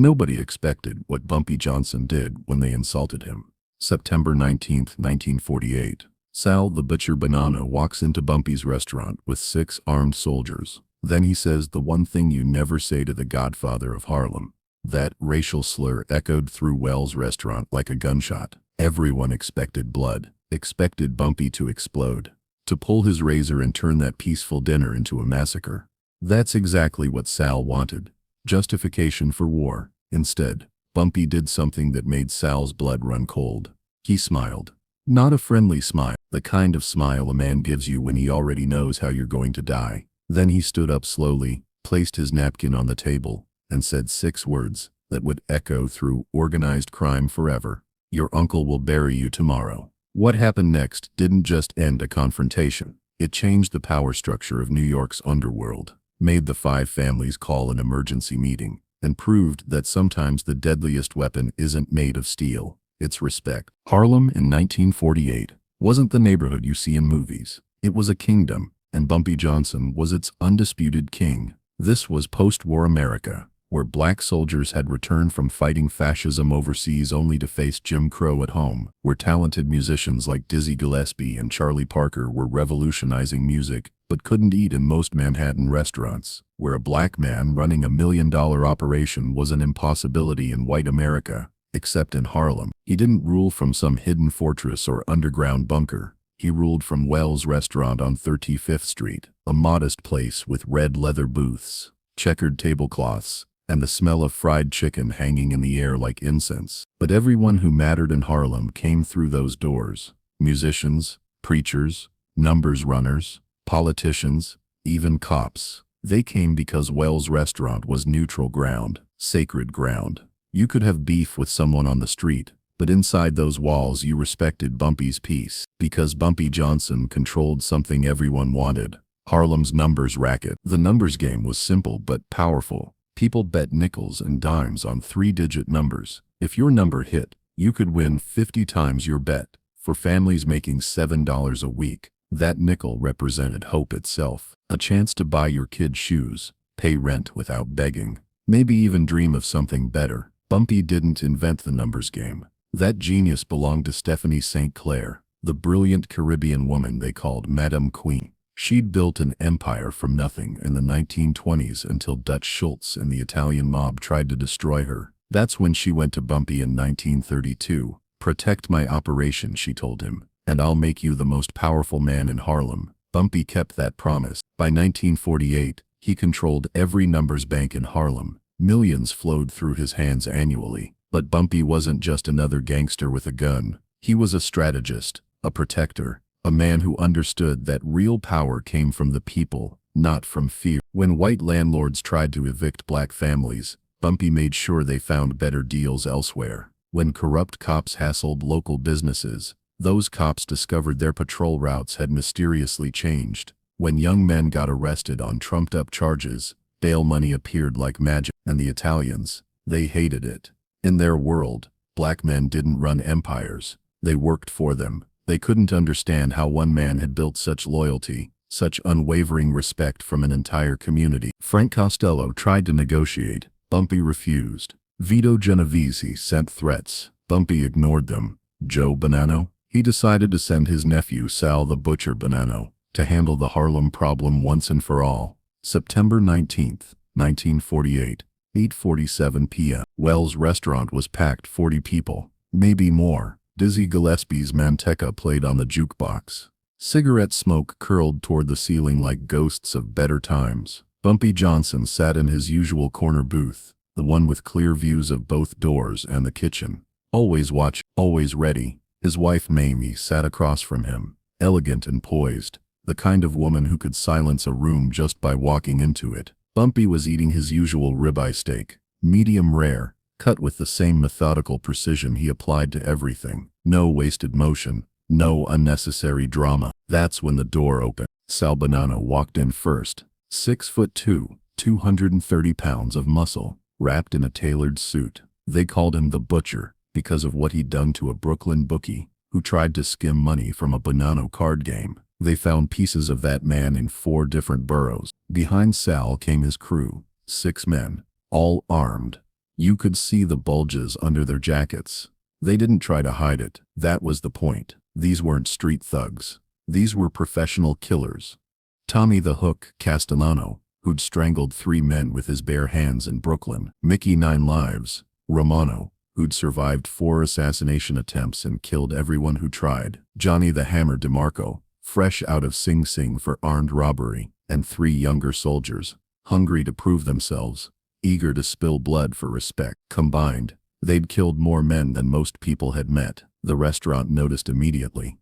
Nobody expected what Bumpy Johnson did when they insulted him. September 19, 1948. Sal the butcher Bonanno walks into Bumpy's restaurant with 6 armed soldiers. Then he says the one thing you never say to the godfather of Harlem. That racial slur echoed through Wells' restaurant like a gunshot. Everyone expected blood, expected Bumpy to explode, to pull his razor and turn that peaceful dinner into a massacre. That's exactly what Sal wanted. Justification for war. Instead, Bumpy did something that made Sal's blood run cold. He smiled. Not a friendly smile, the kind of smile a man gives you when he already knows how you're going to die. Then he stood up slowly, placed his napkin on the table, and said 6 words that would echo through organized crime forever. Your uncle will bury you tomorrow. What happened next didn't just end a confrontation. It changed the power structure of New York's underworld, made the 5 families call an emergency meeting, and proved that sometimes the deadliest weapon isn't made of steel, it's respect. Harlem in 1948 wasn't the neighborhood you see in movies. It was a kingdom, and Bumpy Johnson was its undisputed king. This was post-war America, where black soldiers had returned from fighting fascism overseas only to face Jim Crow at home, where talented musicians like Dizzy Gillespie and Charlie Parker were revolutionizing music but couldn't eat in most Manhattan restaurants, where a black man running $1 million operation was an impossibility in white America, except in Harlem. He didn't rule from some hidden fortress or underground bunker. He ruled from Wells' restaurant on 35th Street, a modest place with red leather booths, checkered tablecloths, and the smell of fried chicken hanging in the air like incense. But everyone who mattered in Harlem came through those doors. Musicians, preachers, numbers runners, politicians, even cops. They came because Wells' restaurant was neutral ground, sacred ground. You could have beef with someone on the street, but inside those walls you respected Bumpy's peace, because Bumpy Johnson controlled something everyone wanted: Harlem's numbers racket. The numbers game was simple but powerful. People bet nickels and dimes on 3-digit numbers. If your number hit, you could win 50 times your bet. For families making $7 a week, that nickel represented hope itself. A chance to buy your kid shoes, pay rent without begging, maybe even dream of something better. Bumpy didn't invent the numbers game. That genius belonged to Stephanie St. Clair, the brilliant Caribbean woman they called Madame Queen. She'd built an empire from nothing in the 1920s until Dutch Schultz and the Italian mob tried to destroy her. That's when she went to Bumpy in 1932. "Protect my operation," she told him, "and I'll make you the most powerful man in Harlem." Bumpy kept that promise. By 1948, he controlled every numbers bank in Harlem. Millions flowed through his hands annually. But Bumpy wasn't just another gangster with a gun. He was a strategist, a protector, a man who understood that real power came from the people, not from fear. When white landlords tried to evict black families, Bumpy made sure they found better deals elsewhere. When corrupt cops hassled local businesses, those cops discovered their patrol routes had mysteriously changed. When young men got arrested on trumped-up charges, bail money appeared like magic. And the Italians, they hated it. In their world, black men didn't run empires. They worked for them. They couldn't understand how one man had built such loyalty, such unwavering respect from an entire community. Frank Costello tried to negotiate. Bumpy refused. Vito Genovese sent threats. Bumpy ignored them. Joe Bonanno? He decided to send his nephew Sal the Butcher Bonanno to handle the Harlem problem once and for all. September 19th, 1948, 8:47 p.m. Wells' restaurant was packed. 40 people, maybe more. Dizzy Gillespie's Manteca played on the jukebox. Cigarette smoke curled toward the ceiling like ghosts of better times. Bumpy Johnson sat in his usual corner booth, the one with clear views of both doors and the kitchen. Always watching, always ready. His wife Mamie sat across from him, elegant and poised, the kind of woman who could silence a room just by walking into it. Bumpy was eating his usual ribeye steak, medium rare, cut with the same methodical precision he applied to everything. No wasted motion, no unnecessary drama. That's when the door opened. Sal Bonanno walked in first, 6'2", 230 pounds of muscle, wrapped in a tailored suit. They called him the Butcher because of what he'd done to a Brooklyn bookie who tried to skim money from a Bonanno card game. They found pieces of that man in 4 different boroughs. Behind Sal came his crew, 6 men, all armed. You could see the bulges under their jackets. They didn't try to hide it. That was the point. These weren't street thugs. These were professional killers. Tommy the Hook Castellano, who'd strangled 3 men with his bare hands in Brooklyn. Mickey 9 Lives. Romano, who'd survived 4 assassination attempts and killed everyone who tried. Johnny the Hammer DeMarco, fresh out of Sing Sing for armed robbery. And 3 younger soldiers, hungry to prove themselves, eager to spill blood for respect. Combined, they'd killed more men than most people had met. The restaurant noticed immediately.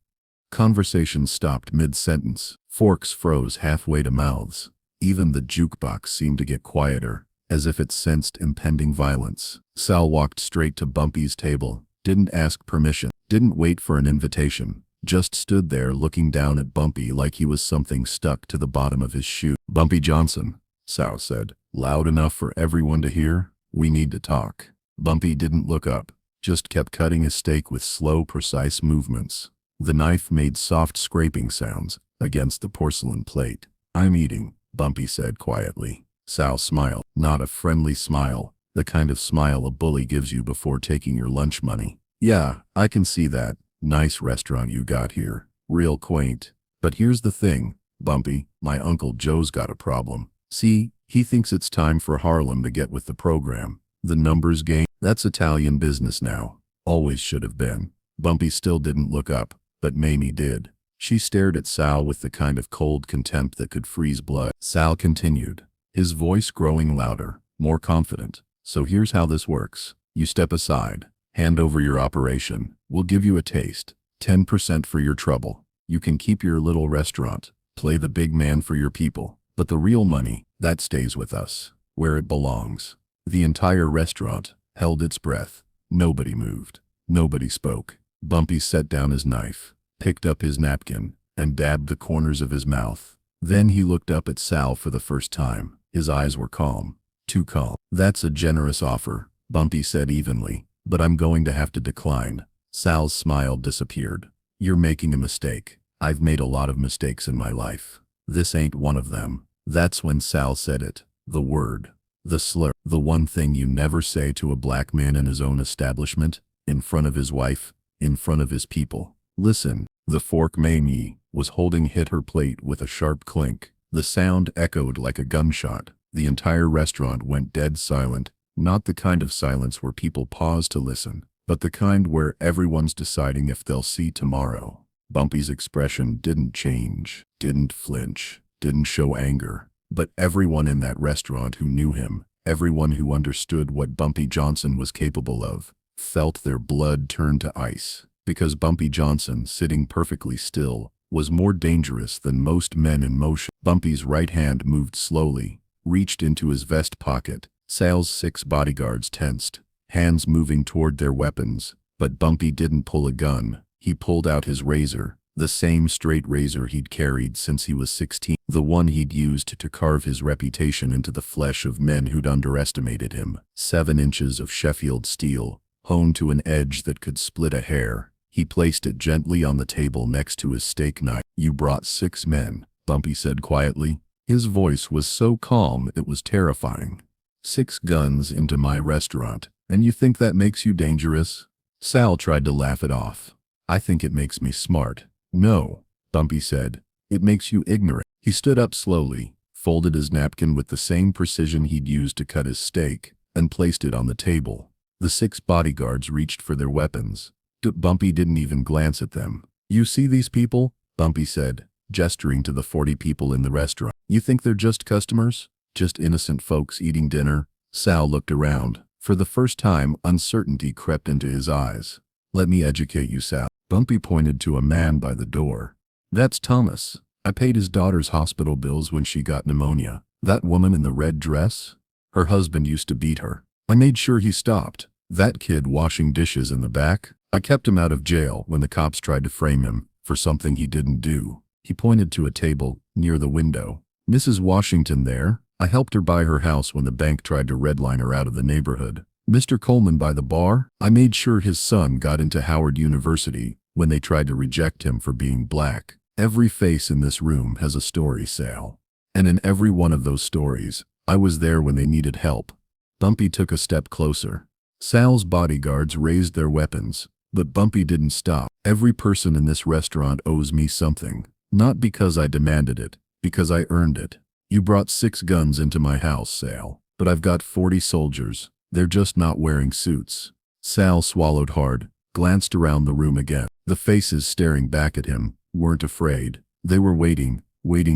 Conversations stopped mid-sentence. Forks froze halfway to mouths. Even the jukebox seemed to get quieter, as if it sensed impending violence. Sal walked straight to Bumpy's table, didn't ask permission, didn't wait for an invitation, just stood there looking down at Bumpy like he was something stuck to the bottom of his shoe. "Bumpy Johnson," Sal said, loud enough for everyone to hear, "we need to talk." Bumpy didn't look up, just kept cutting his steak with slow, precise movements. The knife made soft scraping sounds against the porcelain plate. "I'm eating," Bumpy said quietly. Sal smiled, not a friendly smile, the kind of smile a bully gives you before taking your lunch money. "Yeah, I can see that. Nice restaurant you got here. Real quaint. But here's the thing, Bumpy, my Uncle Joe's got a problem. See, he thinks it's time for Harlem to get with the program. The numbers game, that's Italian business now. Always should have been." Bumpy still didn't look up, but Mamie did. She stared at Sal with the kind of cold contempt that could freeze blood. Sal continued, his voice growing louder, more confident. "So here's how this works. You step aside, hand over your operation. We'll give you a taste. 10% for your trouble. You can keep your little restaurant, play the big man for your people. But the real money, that stays with us, where it belongs." The entire restaurant held its breath. Nobody moved. Nobody spoke. Bumpy set down his knife, picked up his napkin, and dabbed the corners of his mouth. Then he looked up at Sal for the first time. His eyes were calm. Too calm. "That's a generous offer," Bumpy said evenly, "but I'm going to have to decline." Sal's smile disappeared. "You're making a mistake. I've made a lot of mistakes in my life. This ain't one of them." That's when Sal said it. The word. The slur. The one thing you never say to a black man in his own establishment, in front of his wife, in front of his people. "Listen." The fork Mamie was holding hit her plate with a sharp clink. The sound echoed like a gunshot. The entire restaurant went dead silent, not the kind of silence where people pause to listen, but the kind where everyone's deciding if they'll see tomorrow. Bumpy's expression didn't change, didn't flinch, didn't show anger, but everyone in that restaurant who knew him, everyone who understood what Bumpy Johnson was capable of, felt their blood turn to ice, because Bumpy Johnson, sitting perfectly still, was more dangerous than most men in motion. Bumpy's right hand moved slowly, reached into his vest pocket. Sal's 6 bodyguards tensed, hands moving toward their weapons, but Bumpy didn't pull a gun. He pulled out his razor, the same straight razor he'd carried since he was 16, the one he'd used to carve his reputation into the flesh of men who'd underestimated him. 7 inches of Sheffield steel, honed to an edge that could split a hair. He placed it gently on the table next to his steak knife. "You brought 6 men, Bumpy said quietly. His voice was so calm it was terrifying. 6 guns into my restaurant, and you think that makes you dangerous?" Sal tried to laugh it off. "I think it makes me smart." "No," Bumpy said. "It makes you ignorant." He stood up slowly, folded his napkin with the same precision he'd used to cut his steak, and placed it on the table. The 6 bodyguards reached for their weapons. Bumpy didn't even glance at them. "You see these people?" Bumpy said, gesturing to the 40 people in the restaurant. "You think they're just customers? Just innocent folks eating dinner?" Sal looked around. For the first time, uncertainty crept into his eyes. "Let me educate you, Sal." Bumpy pointed to a man by the door. "That's Thomas. I paid his daughter's hospital bills when she got pneumonia. That woman in the red dress? Her husband used to beat her. I made sure he stopped. That kid washing dishes in the back? I kept him out of jail when the cops tried to frame him for something he didn't do." He pointed to a table near the window. "Mrs. Washington there? I helped her buy her house when the bank tried to redline her out of the neighborhood. Mr. Coleman by the bar? I made sure his son got into Howard University when they tried to reject him for being black." Every face in this room has a story, Sal. And in every one of those stories, I was there when they needed help. Bumpy took a step closer. Sal's bodyguards raised their weapons, but Bumpy didn't stop. Every person in this restaurant owes me something. Not because I demanded it, because I earned it. You brought 6 guns into my house, Sal, but I've got 40 soldiers. They're just not wearing suits. Sal swallowed hard, glanced around the room again. The faces staring back at him weren't afraid. They were waiting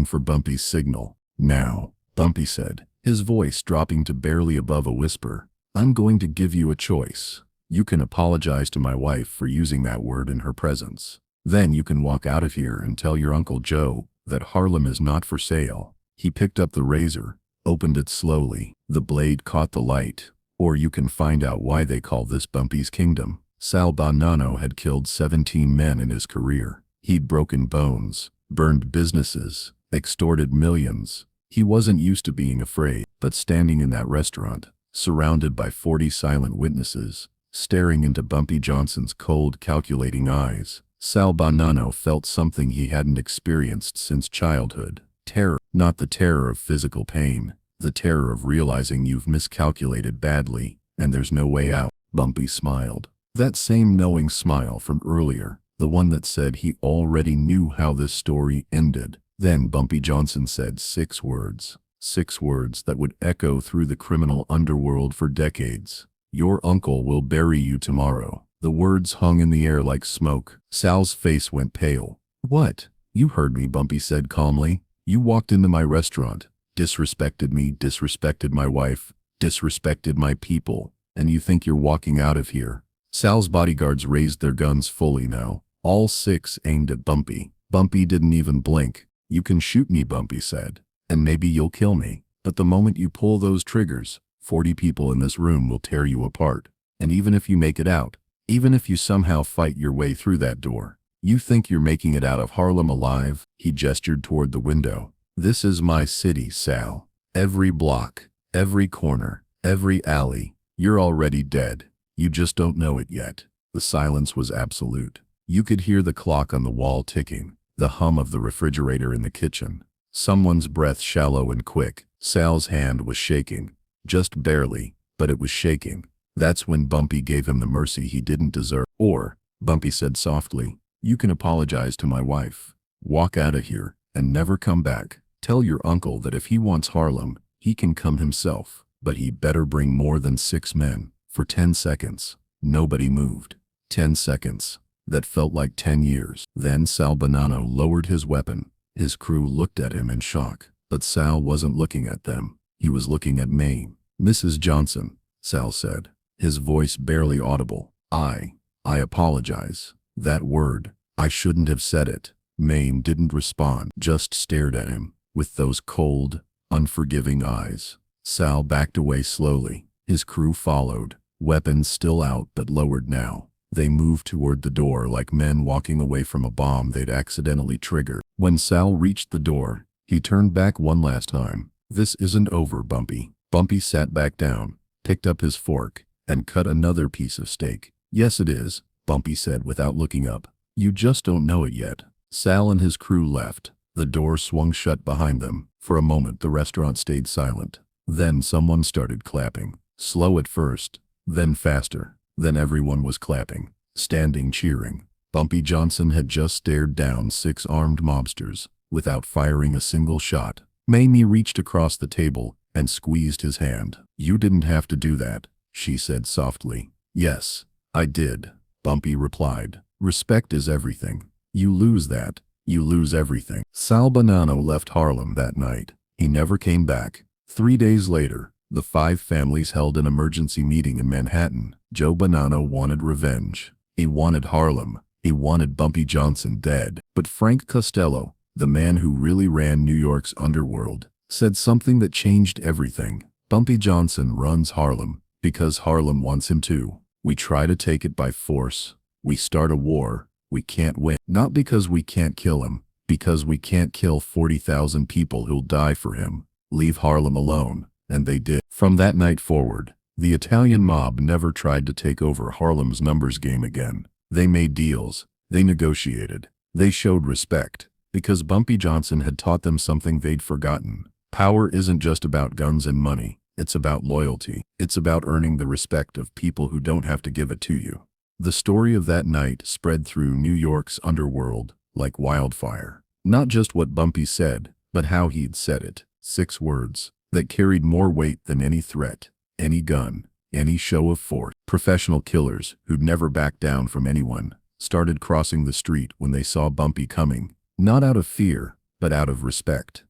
for Bumpy's signal. Now, Bumpy said, his voice dropping to barely above a whisper, I'm going to give you a choice. You can apologize to my wife for using that word in her presence. Then you can walk out of here and tell your Uncle Joe that Harlem is not for sale. He picked up the razor, opened it slowly. The blade caught the light. Or you can find out why they call this Bumpy's Kingdom. Sal Bonanno had killed 17 men in his career. He'd broken bones, burned businesses, extorted millions. He wasn't used to being afraid, but standing in that restaurant, surrounded by 40 silent witnesses, staring into Bumpy Johnson's cold, calculating eyes, Sal Bonanno felt something he hadn't experienced since childhood. Terror, not the terror of physical pain, the terror of realizing you've miscalculated badly, and there's no way out. Bumpy smiled. That same knowing smile from earlier, the one that said he already knew how this story ended. Then Bumpy Johnson said 6 words. 6 words that would echo through the criminal underworld for decades. Your uncle will bury you tomorrow. The words hung in the air like smoke. Sal's face went pale. What? You heard me, Bumpy said calmly. You walked into my restaurant, disrespected me, disrespected my wife, disrespected my people, and you think you're walking out of here. Sal's bodyguards raised their guns fully now, all 6 aimed at Bumpy. Bumpy didn't even blink. You can shoot me, Bumpy said, and maybe you'll kill me, but the moment you pull those triggers, 40 people in this room will tear you apart. And even if you make it out, even if you somehow fight your way through that door, you think you're making it out of Harlem alive? He gestured toward the window. This is my city, Sal. Every block, every corner, every alley, you're already dead. You just don't know it yet. The silence was absolute. You could hear the clock on the wall ticking, the hum of the refrigerator in the kitchen. Someone's breath shallow and quick. Sal's hand was shaking. Just barely, but it was shaking. That's when Bumpy gave him the mercy he didn't deserve. Or, Bumpy said softly, you can apologize to my wife. Walk out of here, and never come back. Tell your uncle that if he wants Harlem, he can come himself, but he better bring more than 6 men. For 10 seconds, nobody moved. 10 seconds. That felt like 10 years. Then Sal Bonanno lowered his weapon. His crew looked at him in shock, but Sal wasn't looking at them. He was looking at Mame. Mrs. Johnson, Sal said, his voice barely audible. I apologize. That word, I shouldn't have said it. Mame didn't respond, just stared at him, with those cold, unforgiving eyes. Sal backed away slowly. His crew followed, weapons still out but lowered now. They moved toward the door like men walking away from a bomb they'd accidentally triggered. When Sal reached the door, he turned back one last time. This isn't over, Bumpy. Bumpy sat back down, picked up his fork, and cut another piece of steak. Yes, it is, Bumpy said without looking up. You just don't know it yet. Sal and his crew left. The door swung shut behind them. For a moment the restaurant stayed silent. Then someone started clapping. Slow at first, then faster. Then everyone was clapping, standing cheering. Bumpy Johnson had just stared down 6 armed mobsters, without firing a single shot. Mamie reached across the table and squeezed his hand. You didn't have to do that, she said softly. Yes, I did, Bumpy replied. Respect is everything. You lose that, you lose everything. Sal Bonanno left Harlem that night. He never came back. 3 days later, the 5 families held an emergency meeting in Manhattan. Joe Bonanno wanted revenge. He wanted Harlem. He wanted Bumpy Johnson dead. But Frank Costello, the man who really ran New York's underworld, said something that changed everything. Bumpy Johnson runs Harlem because Harlem wants him to. We try to take it by force. We start a war. We can't win. Not because we can't kill him, because we can't kill 40,000 people who'll die for him. Leave Harlem alone. And they did. From that night forward, the Italian mob never tried to take over Harlem's numbers game again. They made deals. They negotiated. They showed respect. Because Bumpy Johnson had taught them something they'd forgotten. Power isn't just about guns and money. It's about loyalty. It's about earning the respect of people who don't have to give it to you. The story of that night spread through New York's underworld like wildfire. Not just what Bumpy said, but how he'd said it. 6 words that carried more weight than any threat, any gun, any show of force. Professional killers who'd never backed down from anyone started crossing the street when they saw Bumpy coming, not out of fear, but out of respect.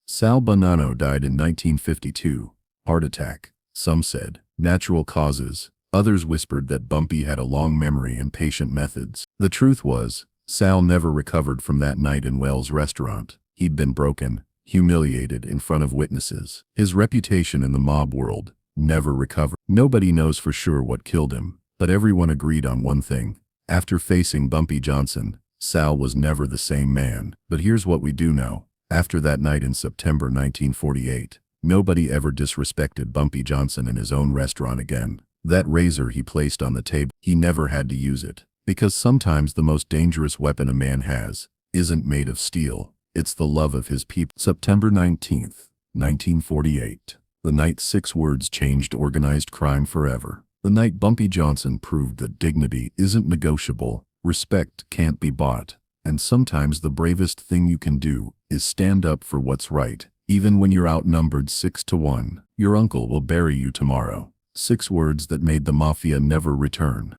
Sal Bonanno died in 1952. Heart attack. Some said natural causes. Others whispered that Bumpy had a long memory and patient methods. The truth was, Sal never recovered from that night in Wells' restaurant. He'd been broken, humiliated in front of witnesses. His reputation in the mob world never recovered. Nobody knows for sure what killed him, but everyone agreed on one thing. After facing Bumpy Johnson, Sal was never the same man. But here's what we do know. After that night in September 1948, nobody ever disrespected Bumpy Johnson in his own restaurant again. That razor he placed on the table, he never had to use it. Because sometimes the most dangerous weapon a man has isn't made of steel. It's the love of his people. September 19th, 1948. The night 6 words changed organized crime forever. The night Bumpy Johnson proved that dignity isn't negotiable, respect can't be bought, and sometimes the bravest thing you can do is stand up for what's right, even when you're outnumbered 6-1. Your uncle will bury you tomorrow. 6 words that made the Mafia never return.